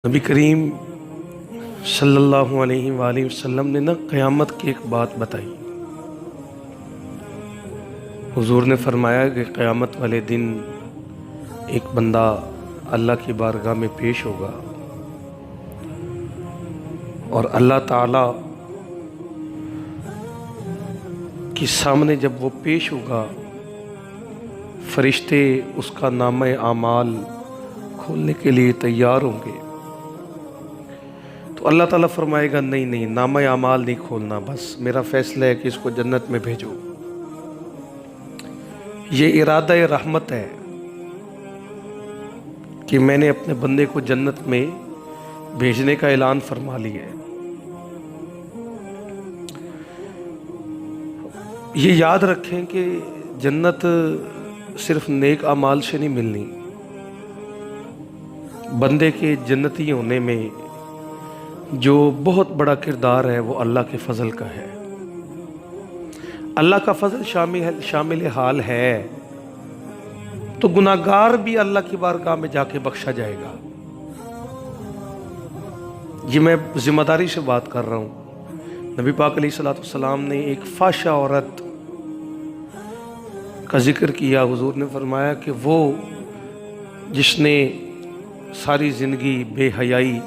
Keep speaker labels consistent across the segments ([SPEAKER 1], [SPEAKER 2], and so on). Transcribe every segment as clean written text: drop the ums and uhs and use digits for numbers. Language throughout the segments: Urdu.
[SPEAKER 1] نبی کریم صلی اللہ علیہ وآلہ وسلم نے قیامت کی ایک بات بتائی۔ حضور نے فرمایا کہ قیامت والے دن ایک بندہ اللہ کی بارگاہ میں پیش ہوگا اور اللہ تعالی کے سامنے جب وہ پیش ہوگا، فرشتے اس کا نامہ اعمال کھولنے کے لیے تیار ہوں گے۔ تو اللہ تعالیٰ فرمائے گا نہیں، نامہ اعمال نہیں کھولنا، بس میرا فیصلہ ہے کہ اس کو جنت میں بھیجو۔ یہ ارادہ رحمت ہے کہ میں نے اپنے بندے کو جنت میں بھیجنے کا اعلان فرما لیا ہے۔ یہ یاد رکھیں کہ جنت صرف نیک اعمال سے نہیں ملنی، بندے کے جنتی ہونے میں جو بہت بڑا کردار ہے وہ اللہ کے فضل کا ہے۔ اللہ کا فضل شامل حال ہے تو گناہگار بھی اللہ کی بارگاہ میں جا کے بخشا جائے گا۔ یہ میں ذمہ داری سے بات کر رہا ہوں۔ نبی پاک علیہ الصلوۃ والسلام نے ایک فحشہ عورت کا ذکر کیا۔ حضور نے فرمایا کہ وہ جس نے ساری زندگی بے حیائی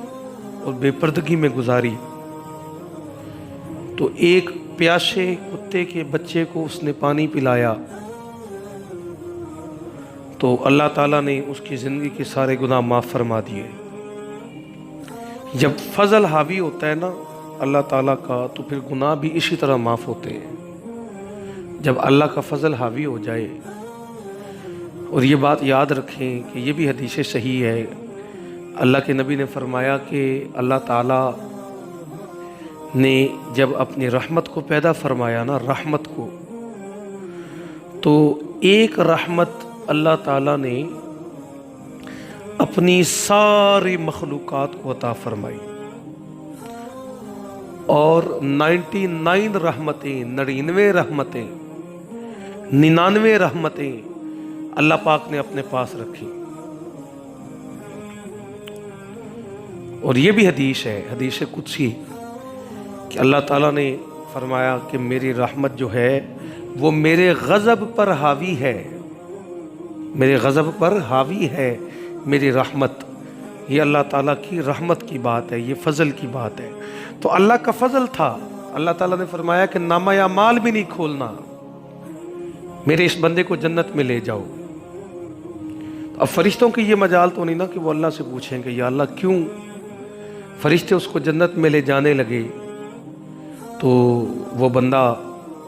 [SPEAKER 1] اور بے پردگی میں گزاری، تو ایک پیاسے کتے کے بچے کو اس نے پانی پلایا تو اللہ تعالیٰ نے اس کی زندگی کے سارے گناہ معاف فرما دیے۔ جب فضل حاوی ہوتا ہے نا اللہ تعالیٰ کا، تو پھر گناہ بھی اسی طرح معاف ہوتے ہیں جب اللہ کا فضل حاوی ہو جائے۔ اور یہ بات یاد رکھیں کہ یہ بھی حدیث صحیح ہے، اللہ کے نبی نے فرمایا کہ اللہ تعالیٰ نے جب اپنی رحمت کو پیدا فرمایا نا، رحمت کو، تو ایک رحمت اللہ تعالیٰ نے اپنی ساری مخلوقات کو عطا فرمائی، اور 99 رحمتیں، 99 رحمتیں، 99 رحمتیں اللہ پاک نے اپنے پاس رکھی۔ اور یہ بھی حدیث ہے، حدیث قدسی، کہ اللہ تعالیٰ نے فرمایا کہ میری رحمت جو ہے وہ میرے غضب پر حاوی ہے، میرے غضب پر حاوی ہے میری رحمت۔ یہ اللہ تعالیٰ کی رحمت کی بات ہے، یہ فضل کی بات ہے۔ تو اللہ کا فضل تھا، اللہ تعالیٰ نے فرمایا کہ نامہ اعمال بھی نہیں کھولنا، میرے اس بندے کو جنت میں لے جاؤ۔ اب فرشتوں کی یہ مجال تو نہیں نا کہ وہ اللہ سے پوچھیں گے یا اللہ کیوں؟ فرشتے اس کو جنت میں لے جانے لگے تو وہ بندہ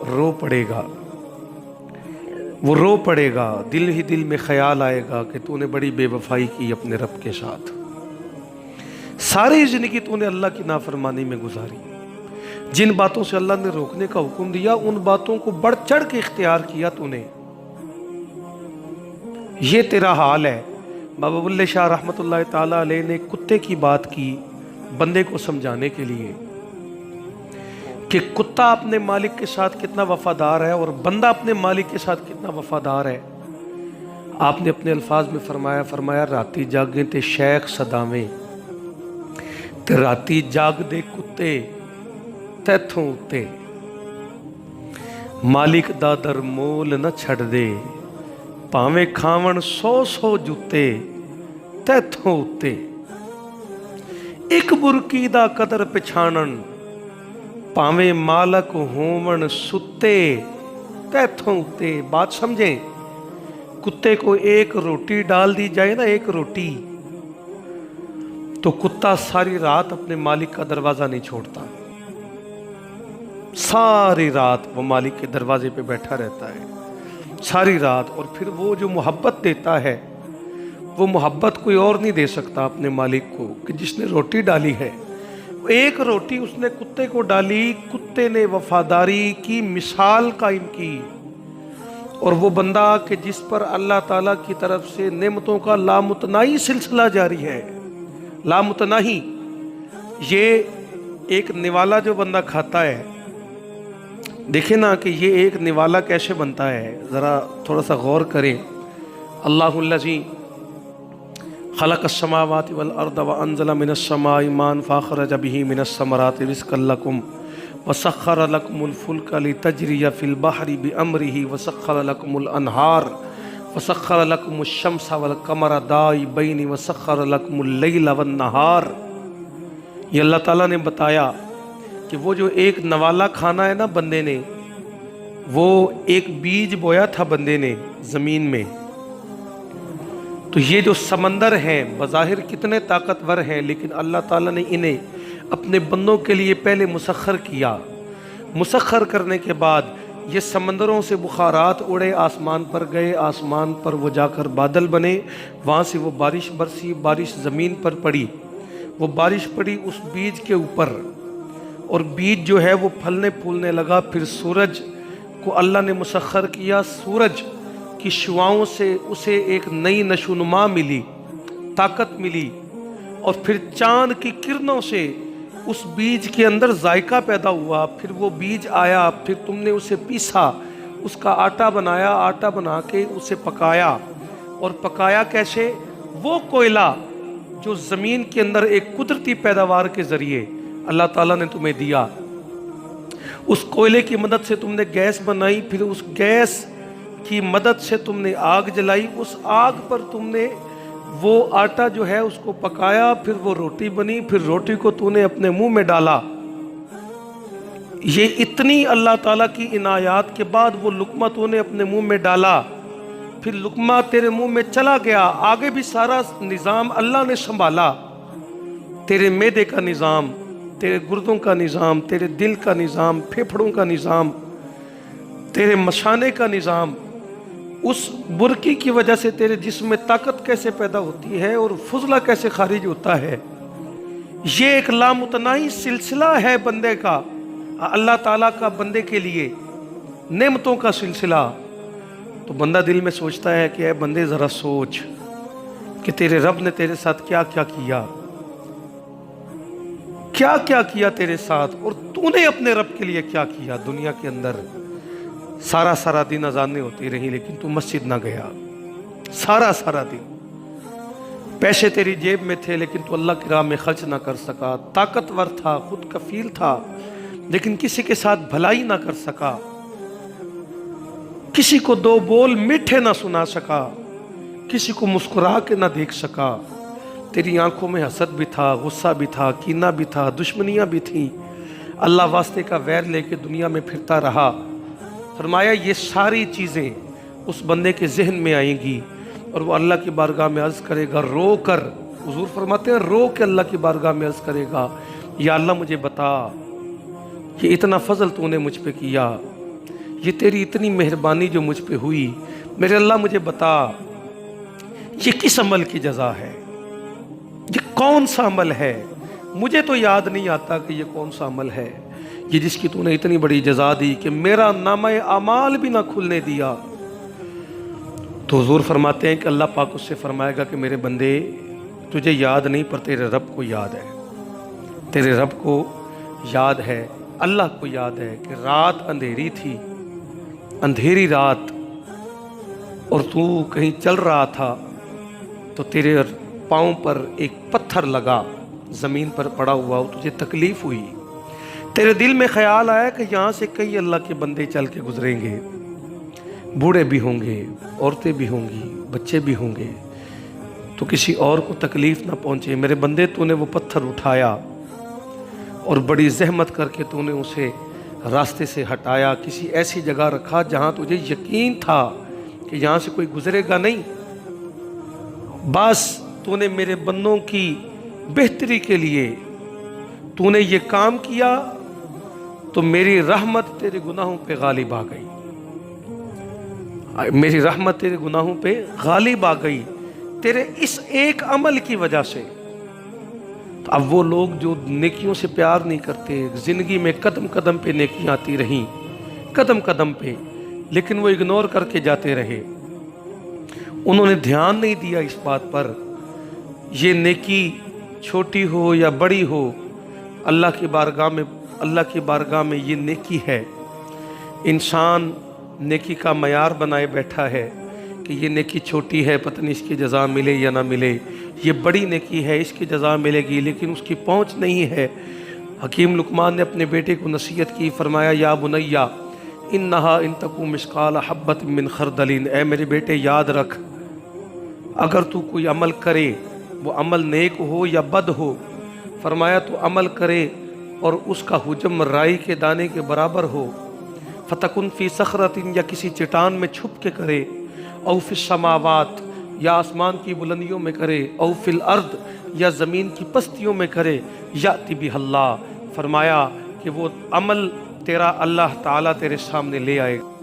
[SPEAKER 1] رو پڑے گا، وہ رو پڑے گا، دل ہی دل میں خیال آئے گا کہ تو نے بڑی بے وفائی کی اپنے رب کے ساتھ، ساری زندگی تو نے اللہ کی نافرمانی میں گزاری، جن باتوں سے اللہ نے روکنے کا حکم دیا ان باتوں کو بڑھ چڑھ کے اختیار کیا تو نے، یہ تیرا حال ہے۔ بابا بلے شاہ رحمۃ اللہ تعالیٰ علیہ نے کتے کی بات کی بندے کو سمجھانے کے لیے کہ کتا اپنے مالک کے ساتھ کتنا وفادار ہے اور بندہ اپنے مالک کے ساتھ کتنا وفادار ہے۔ آپ نے اپنے الفاظ میں فرمایا راتی جاگیں تے شیخ صداویں تے راتی جاگ دے کتے تیتھوں اتے، مالک دا در مول نہ چھڑ دے پاویں کھاون 100 جُتے تیتھوں اتے، ایک برکی دا قدر پچھانن پاویں مالک ہوون ستے تیتھوں اتے۔ بات سمجھیں، کتے کو ایک روٹی ڈال دی جائے نا، ایک روٹی، تو کتا ساری رات اپنے مالک کا دروازہ نہیں چھوڑتا، ساری رات وہ مالک کے دروازے پہ بیٹھا رہتا ہے، ساری رات۔ اور پھر وہ جو محبت دیتا ہے وہ محبت کوئی اور نہیں دے سکتا اپنے مالک کو، کہ جس نے روٹی ڈالی ہے، ایک روٹی اس نے کتے کو ڈالی، کتے نے وفاداری کی مثال قائم کی، اور وہ بندہ کہ جس پر اللہ تعالیٰ کی طرف سے نعمتوں کا لامتناہی سلسلہ جاری ہے، لامتناہی۔ یہ ایک نوالا جو بندہ کھاتا ہے، دیکھیں نا کہ یہ ایک نوالا کیسے بنتا ہے، ذرا تھوڑا سا غور کریں۔ اللہ الذی خلق السماوات والارض وانزل من السماء ماء فاخرج به من الثمرات رزقا لكم وسخر لكم الفلك لتجري في البحر بأمره وسخر لكم الانہار وسخر لكم الشمس والقمر دائبین وسخر لكم الليل والنہار۔ یہ اللہ تعالیٰ نے بتایا کہ وہ جو ایک نوالا کھانا ہے نا بندے نے، وہ ایک بیج بویا تھا بندے نے زمین میں، تو یہ جو سمندر ہیں بظاہر کتنے طاقتور ہیں، لیکن اللہ تعالیٰ نے انہیں اپنے بندوں کے لیے پہلے مسخر کیا۔ مسخر کرنے کے بعد یہ سمندروں سے بخارات اڑے، آسمان پر گئے، آسمان پر وہ جا کر بادل بنے، وہاں سے وہ بارش برسی، بارش زمین پر پڑی، وہ بارش پڑی اس بیج کے اوپر، اور بیج جو ہے وہ پھلنے پھولنے لگا۔ پھر سورج کو اللہ نے مسخر کیا، سورج کی شعاؤں سے اسے ایک نئی نشوونما ملی، طاقت ملی، اور پھر چاند کی کرنوں سے اس بیج کے اندر ذائقہ پیدا ہوا۔ پھر وہ بیج آیا، پھر تم نے اسے پیسا، اس کا آٹا بنایا، آٹا بنا کے اسے پکایا، اور پکایا کیسے؟ وہ کوئلہ جو زمین کے اندر ایک قدرتی پیداوار کے ذریعے اللہ تعالیٰ نے تمہیں دیا، اس کوئلے کی مدد سے تم نے گیس بنائی، پھر اس گیس کی مدد سے تم نے آگ جلائی، اس آگ پر تم نے وہ آٹا جو ہے اس کو پکایا، پھر وہ روٹی بنی، پھر روٹی کو تو نے اپنے منہ میں ڈالا۔ یہ اتنی اللہ تعالیٰ کی عنایات کے بعد وہ لقمہ تو نے اپنے منہ میں ڈالا، پھر لقمہ تیرے منہ میں چلا گیا، آگے بھی سارا نظام اللہ نے سنبھالا، تیرے معدے کا نظام، تیرے گردوں کا نظام، تیرے دل کا نظام، پھیپھڑوں کا نظام، تیرے مثانے کا نظام، اس برکی کی وجہ سے تیرے جسم میں طاقت کیسے پیدا ہوتی ہے اور فضلہ کیسے خارج ہوتا ہے۔ یہ ایک لامتناہی سلسلہ ہے بندے کا، اللہ تعالیٰ کا بندے کے لیے نعمتوں کا سلسلہ۔ تو بندہ دل میں سوچتا ہے کہ اے بندے ذرا سوچ کہ تیرے رب نے تیرے ساتھ کیا کیا کیا، کیا کیا کیا تیرے ساتھ، اور تو نے اپنے رب کے لیے کیا کیا۔ دنیا کے اندر سارا دن اذانیں ہوتی رہی لیکن تو مسجد نہ گیا، سارا دن پیسے تیری جیب میں تھے لیکن تو اللہ کی راہ میں خرچ نہ کر سکا، طاقتور تھا، خود کفیل تھا، لیکن کسی کے ساتھ بھلائی نہ کر سکا، کسی کو دو بول میٹھے نہ سنا سکا، کسی کو مسکرا کے نہ دیکھ سکا۔ تیری آنکھوں میں حسد بھی تھا، غصہ بھی تھا، کینہ بھی تھا، دشمنیاں بھی تھیں، اللہ واسطے کا ویر لے کے دنیا میں پھرتا رہا۔ فرمایا یہ ساری چیزیں اس بندے کے ذہن میں آئیں گی اور وہ اللہ کی بارگاہ میں عرض کرے گا، رو کر، حضور فرماتے ہیں رو کے اللہ کی بارگاہ میں عرض کرے گا، یا اللہ مجھے بتا، یہ اتنا فضل تو نے مجھ پہ کیا، یہ تیری اتنی مہربانی جو مجھ پہ ہوئی، میرے اللہ مجھے بتا یہ کس عمل کی جزا ہے، یہ کون سا عمل ہے، مجھے تو یاد نہیں آتا کہ یہ کون سا عمل ہے، یہ جس کی تو نے اتنی بڑی جزا دی کہ میرا نامہ اعمال بھی نہ کھلنے دیا۔ تو حضور فرماتے ہیں کہ اللہ پاک اس سے فرمائے گا کہ میرے بندے تجھے یاد نہیں پر تیرے رب کو یاد ہے، تیرے رب کو یاد ہے، اللہ کو یاد ہے کہ رات اندھیری تھی، اندھیری رات، اور تو کہیں چل رہا تھا تو تیرے پاؤں پر ایک پتھر لگا، زمین پر پڑا ہوا، تجھے تکلیف ہوئی، تیرے دل میں خیال آیا کہ یہاں سے کئی اللہ کے بندے چل کے گزریں گے، بوڑھے بھی ہوں گے، عورتیں بھی ہوں گی، بچے بھی ہوں گے، تو کسی اور کو تکلیف نہ پہنچے، میرے بندے تو نے وہ پتھر اٹھایا اور بڑی زحمت کر کے تو نے اسے راستے سے ہٹایا، کسی ایسی جگہ رکھا جہاں تجھے یقین تھا کہ یہاں سے کوئی گزرے گا نہیں، بس تو نے میرے بندوں کی بہتری کے لیے تو نے یہ کام کیا تو میری رحمت تیرے گناہوں پہ غالب آ گئی، میری رحمت تیرے گناہوں پہ غالب آ گئی تیرے اس ایک عمل کی وجہ سے۔ تو اب وہ لوگ جو نیکیوں سے پیار نہیں کرتے، زندگی میں قدم قدم پہ نیکیاں آتی رہیں، قدم قدم پہ، لیکن وہ اگنور کر کے جاتے رہے، انہوں نے دھیان نہیں دیا اس بات پر، یہ نیکی چھوٹی ہو یا بڑی ہو، اللہ کی بارگاہ میں یہ نیکی ہے۔ انسان نیکی کا معیار بنائے بیٹھا ہے کہ یہ نیکی چھوٹی ہے، پتہ نہیں اس کی جزا ملے یا نہ ملے، یہ بڑی نیکی ہے، اس کی جزا ملے گی، لیکن اس کی پہنچ نہیں ہے۔ حکیم لقمان نے اپنے بیٹے کو نصیحت کی، فرمایا یا بنیا انہا ان تکو مثقال حبۃ من خردل، اے میرے بیٹے یاد رکھ، اگر تو کوئی عمل کرے، وہ عمل نیک ہو یا بد ہو، فرمایا تو عمل کرے اور اس کا حجم رائی کے دانے کے برابر ہو، فتکن فی صخرۃ، یا کسی چٹان میں چھپ کے کرے، او فی السماوات، یا آسمان کی بلندیوں میں کرے، او فی الارض، یا زمین کی پستیوں میں کرے، یاتی بہ اللہ، فرمایا کہ وہ عمل تیرا اللہ تعالیٰ تیرے سامنے لے آئے گا۔